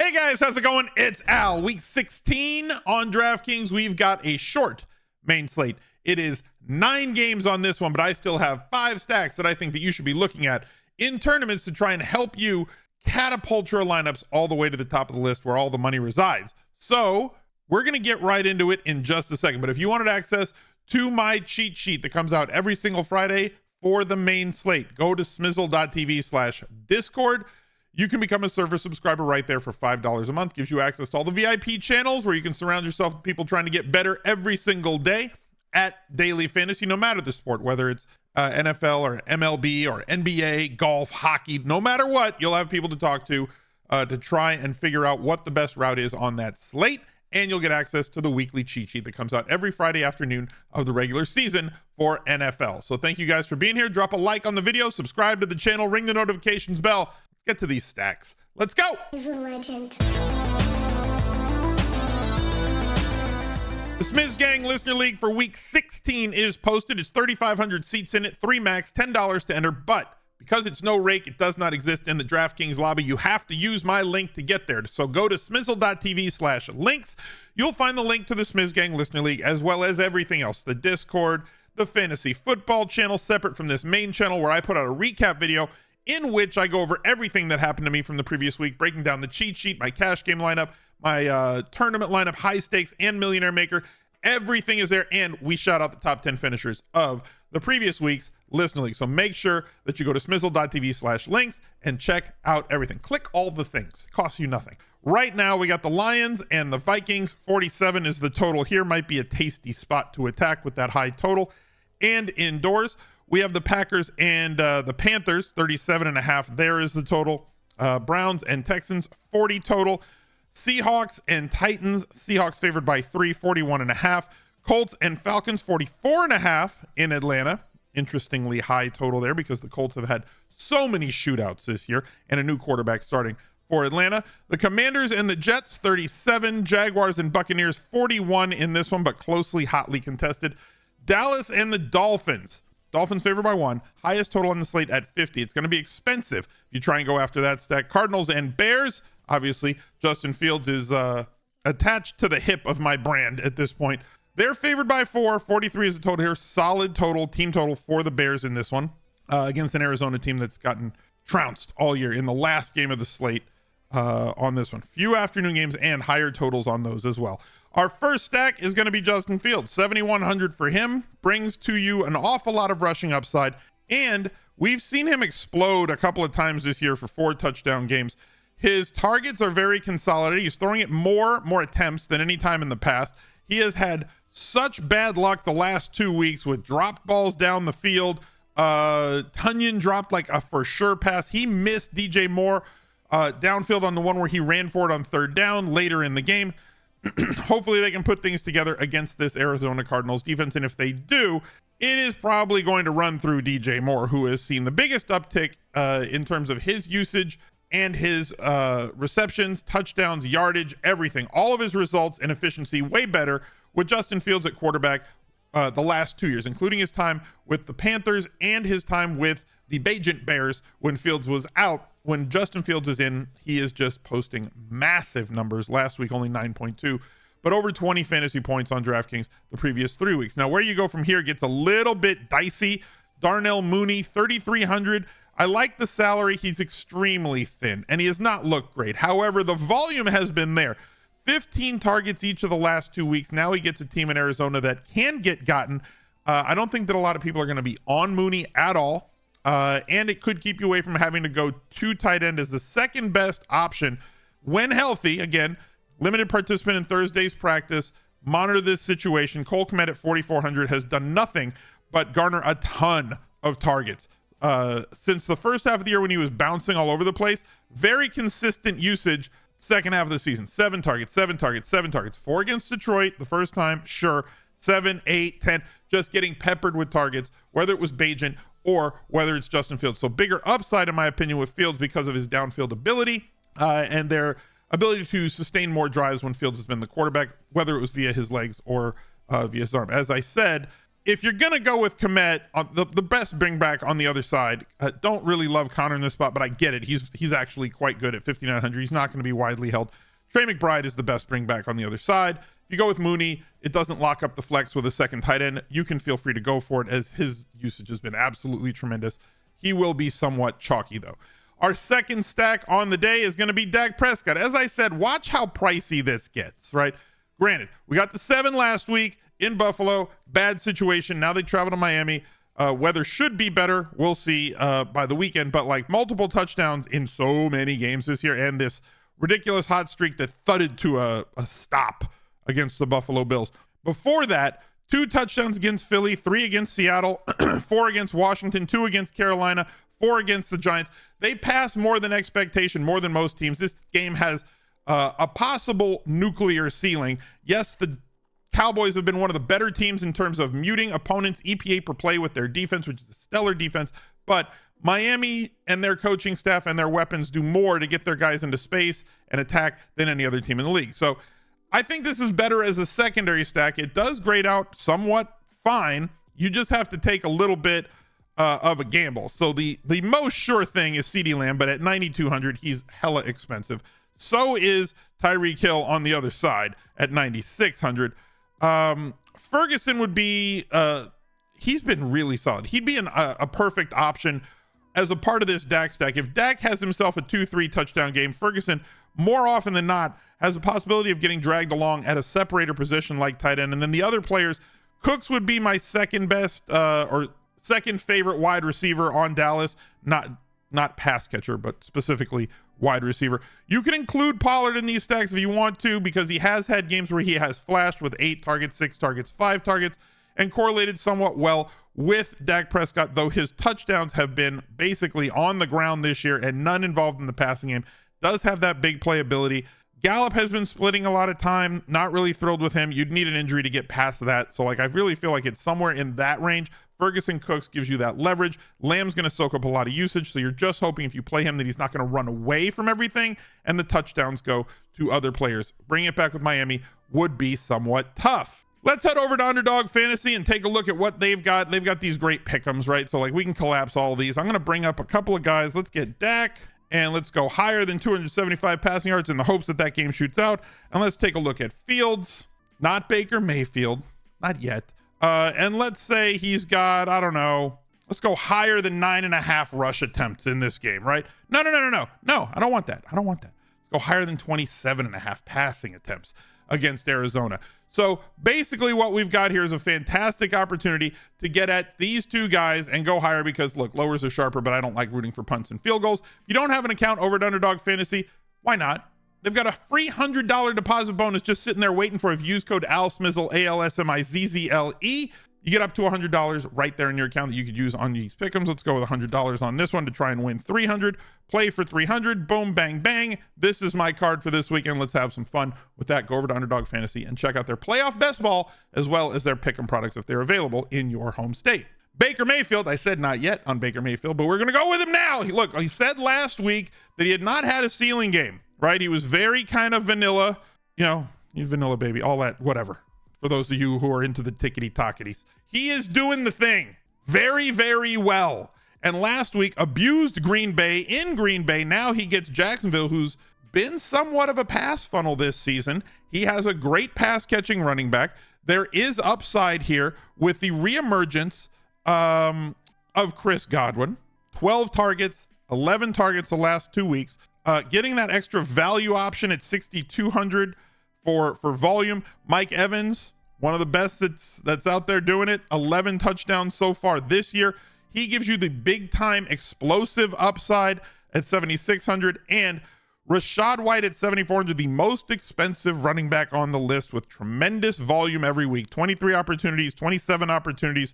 Hey guys, how's it going? It's Al. Week 16 on DraftKings. We've got a short main slate. It is 9 games on this one, but I still have 5 stacks that I think that you should be looking at in tournaments to try and help you catapult your lineups all the way to the top of the list where all the money resides. So we're going to get right into it in just a second. But if you wanted access to my cheat sheet that comes out every single Friday for the main slate, go to smizzle.tv/Discord. You can become a server subscriber right there for $5 a month. Gives you access to all the VIP channels where you can surround yourself with people trying to get better every single day at daily fantasy, no matter the sport, whether it's NFL or MLB or NBA, golf, hockey, no matter what, you'll have people to talk to try and figure out what the best route is on that slate. And you'll get access to the weekly cheat sheet that comes out every Friday afternoon of the regular season for NFL. So thank you guys for being here. Drop a like on the video, subscribe to the channel, ring the notifications bell. Get to these stacks. Let's go. He's a legend. The Smiz Gang Listener League for week 16 is posted. It's 3,500 seats in it, 3 max, $10 to enter. But because it's no rake, it does not exist in the DraftKings lobby. You have to use my link to get there. So go to smizzle.tv/links. You'll find the link to the Smiz Gang Listener League as well as everything else. The Discord, the fantasy football channel separate from this main channel where I put out a recap video in which I go over everything that happened to me from the previous week, breaking down the cheat sheet, my cash game lineup, my tournament lineup, high stakes, and millionaire maker. Everything is there, and we shout out the top 10 finishers of the previous week's Listener League. So make sure that you go to smizzle.tv/links and check out everything. Click all the things. It costs you nothing. Right now, we got the Lions and the Vikings. 47 is the total here. Might be a tasty spot to attack with that high total. And indoors, we have the Packers and the Panthers, 37.5. There is the total. Browns and Texans, 40 total. Seahawks and Titans. Seahawks favored by 3, 41.5. Colts and Falcons, 44.5 in Atlanta. Interestingly high total there because the Colts have had so many shootouts this year and a new quarterback starting for Atlanta. The Commanders and the Jets, 37. Jaguars and Buccaneers, 41 in this one, but closely, hotly contested. Dallas and the Dolphins. Dolphins favored by 1. Highest total on the slate at 50. It's going to be expensive if you try and go after that stack. Cardinals and Bears. Obviously, Justin Fields is attached to the hip of my brand at this point. They're favored by 4. 43 is the total here. Solid total, team total for the Bears in this one against an Arizona team that's gotten trounced all year in the last game of the slate on this one. Few afternoon games and higher totals on those as well. Our first stack is going to be Justin Fields. 7,100 for him brings to you an awful lot of rushing upside. And we've seen him explode a couple of times this year for 4 touchdown games. His targets are very consolidated. He's throwing it more attempts than any time in the past. He has had such bad luck the last 2 weeks with dropped balls down the field. Tunyon dropped like a for sure pass. He missed DJ Moore downfield on the one where he ran for it on 3rd down later in the game. Hopefully they can put things together against this Arizona Cardinals defense. And if they do, it is probably going to run through DJ Moore, who has seen the biggest uptick in terms of his usage and his receptions, touchdowns, yardage, everything. All of his results and efficiency way better with Justin Fields at quarterback the last 2 years, including his time with the Panthers and his time with the Bajent Bears when Fields was out. When Justin Fields is in, he is just posting massive numbers. Last week, only 9.2, but over 20 fantasy points on DraftKings the previous 3 weeks. Now, where you go from here gets a little bit dicey. Darnell Mooney, 3,300. I like the salary. He's extremely thin, and he has not looked great. However, the volume has been there. 15 targets each of the last 2 weeks. Now he gets a team in Arizona that can get gotten. I don't think that a lot of people are going to be on Mooney at all. And it could keep you away from having to go to tight end as the second best option when healthy. Again, limited participant in Thursday's practice. Monitor this situation. Cole Kmet at 4,400 has done nothing but garner a ton of targets. Since the first half of the year when he was bouncing all over the place, very consistent usage. Second half of the season, 7 targets, 7 targets, 7 targets. 4 against Detroit the first time, sure. 7, 8, 10, just getting peppered with targets, whether it was Bajent or whether it's Justin Fields. So bigger upside, in my opinion, with Fields because of his downfield ability and their ability to sustain more drives when Fields has been the quarterback, whether it was via his legs or via his arm. As I said, if you're going to go with Kmet, the best bring back on the other side, don't really love Connor in this spot, but I get it. He's actually quite good at 5,900. He's not going to be widely held. Trey McBride is the best bring back on the other side. If you go with Mooney, it doesn't lock up the flex with a second tight end. You can feel free to go for it, as his usage has been absolutely tremendous. He will be somewhat chalky, though. Our second stack on the day is going to be Dak Prescott. As I said, watch how pricey this gets, right? Granted, we got the 7 last week in Buffalo. Bad situation. Now they travel to Miami. Weather should be better. We'll see by the weekend. But like multiple touchdowns in so many games this year, and this ridiculous hot streak that thudded to a stop against the Buffalo Bills. Before that, 2 touchdowns against Philly, 3 against Seattle, 4 against Washington, 2 against Carolina, 4 against the Giants. They pass more than expectation, more than most teams. This game has a possible nuclear ceiling. Yes, the Cowboys have been one of the better teams in terms of muting opponents' EPA per play with their defense, which is a stellar defense, but Miami and their coaching staff and their weapons do more to get their guys into space and attack than any other team in the league. So I think this is better as a secondary stack. It does grade out somewhat fine. You just have to take a little bit of a gamble. So the most sure thing is CeeDee Lamb, but at 9,200, he's hella expensive. So is Tyreek Hill on the other side at 9,600. Ferguson would be, he's been really solid. He'd be a perfect option as a part of this Dak stack. If Dak has himself a 2-3 touchdown game, Ferguson more often than not has a possibility of getting dragged along at a separator position like tight end. And then the other players, Cooks would be my second best or second favorite wide receiver on Dallas, not pass catcher, but specifically wide receiver. You can include Pollard in these stacks if you want to, because he has had games where he has flashed with 8 targets, 6 targets, 5 targets, and correlated somewhat well with Dak Prescott, though his touchdowns have been basically on the ground this year and none involved in the passing game. Does have that big playability. Gallup has been splitting a lot of time. Not really thrilled with him. You'd need an injury to get past that. So like, I really feel like it's somewhere in that range. Ferguson Cooks gives you that leverage. Lamb's going to soak up a lot of usage. So you're just hoping if you play him that he's not going to run away from everything and the touchdowns go to other players. Bringing it back with Miami would be somewhat tough. Let's head over to Underdog Fantasy and take a look at what they've got. They've got these great pick'ems, right? So like, we can collapse all of these. I'm going to bring up a couple of guys. Let's get Dak. And let's go higher than 275 passing yards in the hopes that that game shoots out. And let's take a look at Fields, not Baker Mayfield, not yet. And let's say he's got, I don't know, let's go higher than 9.5 rush attempts in this game, right? No, I don't want that. Let's go higher than 27.5 passing attempts against Arizona. So basically what we've got here is a fantastic opportunity to get at these two guys and go higher because, look, lowers are sharper, but I don't like rooting for punts and field goals. If you don't have an account over at Underdog Fantasy, why not? They've got a free $100 deposit bonus just sitting there waiting for. If you use code ALSMIZZLE, ALSMIZZLE, you get up to $100 right there in your account that you could use on these pick'ems. Let's go with $100 on this one to try and win 300. Play for 300. Boom, bang, bang. This is my card for this weekend. Let's have some fun with that. Go over to Underdog Fantasy and check out their playoff best ball as well as their pick'em products if they're available in your home state. Baker Mayfield, I said not yet on Baker Mayfield, but we're going to go with him now. Look, he said last week that he had not had a ceiling game, right? He was very kind of vanilla, vanilla baby, all that, whatever. For those of you who are into the tickety-tocketies. He is doing the thing very, very well. And last week abused Green Bay in Green Bay. Now he gets Jacksonville, who's been somewhat of a pass funnel this season. He has a great pass-catching running back. There is upside here with the reemergence of Chris Godwin. 12 targets, 11 targets the last 2 weeks. Getting that extra value option at 6,200 for volume. Mike Evans, one of the best that's out there doing it. 11 touchdowns so far this year. He gives you the big time explosive upside at 7,600, and Rachaad White at 7,400, the most expensive running back on the list with tremendous volume every week. 23 opportunities, 27 opportunities,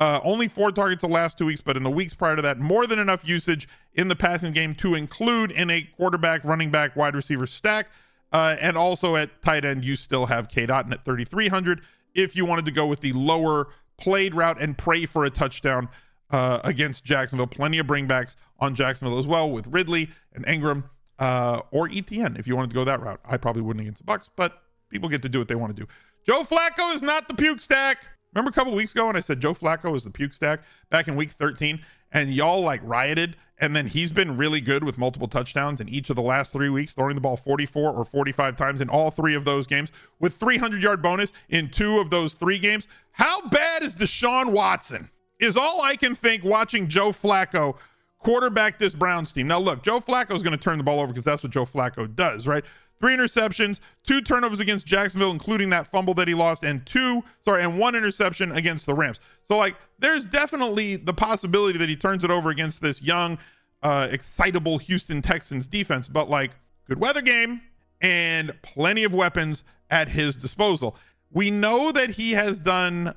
only 4 targets the last 2 weeks, but in the weeks prior to that, more than enough usage in the passing game to include in a quarterback, running back, wide receiver stack. And also at tight end, you still have K. Dotton at 3,300 if you wanted to go with the lower played route and pray for a touchdown against Jacksonville. Plenty of bringbacks on Jacksonville as well with Ridley and Ingram or ETN if you wanted to go that route. I probably wouldn't against the Bucs, but people get to do what they want to do. Joe Flacco is not the puke stack. Remember a couple weeks ago when I said Joe Flacco was the puke stack back in week 13 and y'all like rioted, and then he's been really good with multiple touchdowns in each of the last 3 weeks, throwing the ball 44 or 45 times in all 3 of those games with 300-yard bonus in 2 of those 3 games. How bad is Deshaun Watson? Is all I can think watching Joe Flacco quarterback this Browns team. Now look, Joe Flacco is going to turn the ball over because that's what Joe Flacco does, right? 3 interceptions, 2 turnovers against Jacksonville, including that fumble that he lost, and 1 interception against the Rams. So like, there's definitely the possibility that he turns it over against this young, excitable Houston Texans defense, but like, good weather game and plenty of weapons at his disposal. We know that he has done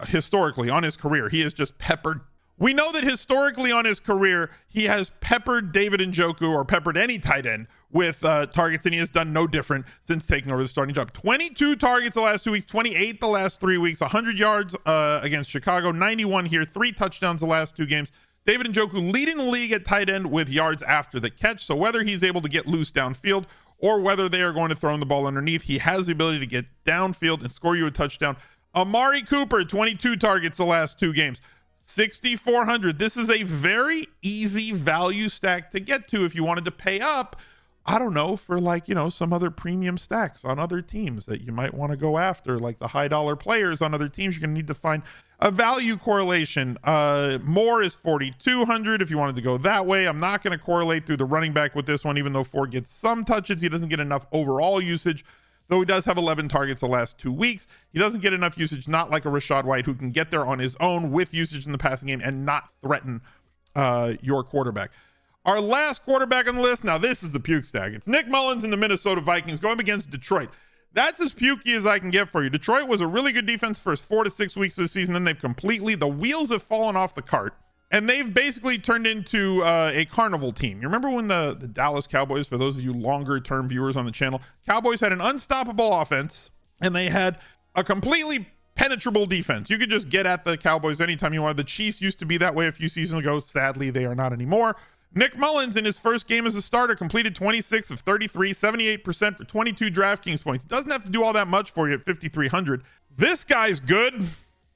historically on his career, he has just peppered. We know that historically on his career, he has peppered David Njoku, or peppered any tight end, with targets, and he has done no different since taking over the starting job. 22 targets the last 2 weeks, 28 the last 3 weeks, 100 yards against Chicago, 91 here, 3 touchdowns the last 2 games. David Njoku leading the league at tight end with yards after the catch. So whether he's able to get loose downfield or whether they are going to throw him the ball underneath, he has the ability to get downfield and score you a touchdown. Amari Cooper, 22 targets the last 2 games. 6,400. This is a very easy value stack to get to if you wanted to pay up, I don't know, for like, some other premium stacks on other teams that you might want to go after, like the high dollar players on other teams. You're going to need to find a value correlation. Moore is 4,200 if you wanted to go that way. I'm not going to correlate through the running back with this one, even though Ford gets some touches. He doesn't get enough overall usage, though he does have 11 targets the last 2 weeks. He doesn't get enough usage, not like a Rachaad White, who can get there on his own with usage in the passing game and not threaten your quarterback. Our last quarterback on the list, now this is the puke stack. It's Nick Mullens and the Minnesota Vikings going up against Detroit. That's as pukey as I can get for you. Detroit was a really good defense first 4 to 6 weeks of the season, then the wheels have fallen off the cart. And they've basically turned into a carnival team. You remember when the Dallas Cowboys, for those of you longer-term viewers on the channel, Cowboys had an unstoppable offense, and they had a completely penetrable defense. You could just get at the Cowboys anytime you wanted. The Chiefs used to be that way a few seasons ago. Sadly, they are not anymore. Nick Mullens, in his first game as a starter, completed 26 of 33, 78% for 22 DraftKings points. Doesn't have to do all that much for you at 5,300. This guy's good.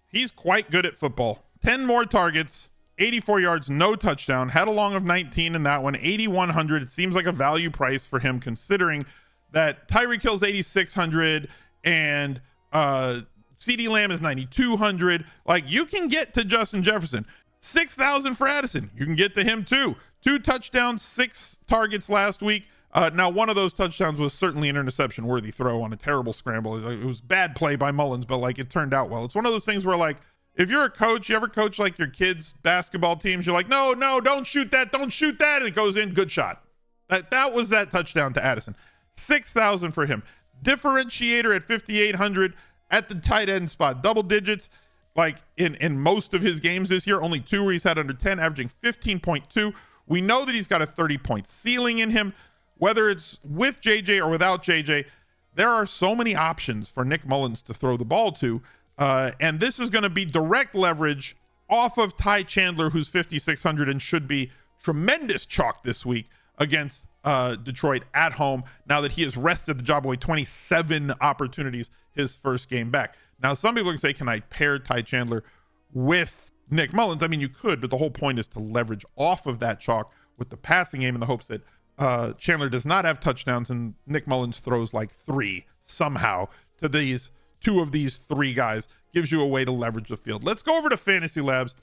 He's quite good at football. 10 more targets. 84 yards, no touchdown, had a long of 19 in that one, 8,100. It seems like a value price for him, considering that Tyreek Hill's 8,600 and CeeDee Lamb is 9,200. Like, you can get to Justin Jefferson. 6,000 for Addison. You can get to him too. 2 touchdowns, 6 targets last week. Now, one of those touchdowns was certainly an interception-worthy throw on a terrible scramble. It was bad play by Mullens, but like, it turned out well. It's one of those things where, like, if you're a coach, you ever coach like your kids' basketball teams, you're like, no, don't shoot that, and it goes in, good shot. That was that touchdown to Addison. 6,000 for him. Differentiator at 5,800 at the tight end spot. Double digits, like in most of his games this year, only 2 where he's had under 10, averaging 15.2. We know that he's got a 30-point ceiling in him. Whether it's with JJ or without JJ, there are so many options for Nick Mullens to throw the ball to. And this is going to be direct leverage off of Ty Chandler, who's 5,600 and should be tremendous chalk this week against Detroit at home, now that he has wrested the job away. 27 opportunities his first game back. Now, some people can say, can I pair Ty Chandler with Nick Mullens? I mean, you could, but the whole point is to leverage off of that chalk with the passing game in the hopes that Chandler does not have touchdowns and Nick Mullens throws like 3 somehow to these 2 of these 3 guys. Gives you a way to leverage the field. Let's go over to Fantasy Labs.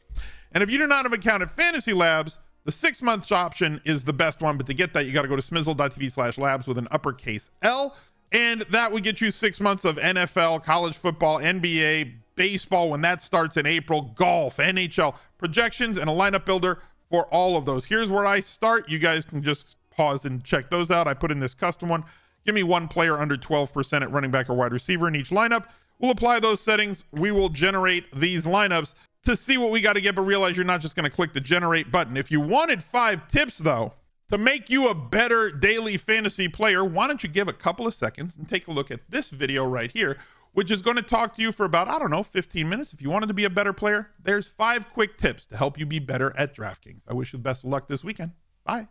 And if you do not have an account at Fantasy Labs, the 6-month option is the best one. But to get that, you got to go to smizzle.tv/labs with an uppercase L. And that would get you 6 months of NFL, college football, NBA, baseball when that starts in April, golf, NHL, projections, and a lineup builder for all of those. Here's where I start. You guys can just pause and check those out. I put in this custom one. Give me one player under 12% at running back or wide receiver in each lineup. We'll apply those settings. We will generate these lineups to see what we got to get, but realize you're not just going to click the generate button. If you wanted 5 tips, though, to make you a better daily fantasy player, why don't you give a couple of seconds and take a look at this video right here, which is going to talk to you for about, 15 minutes. If you wanted to be a better player, there's 5 quick tips to help you be better at DraftKings. I wish you the best of luck this weekend. Bye.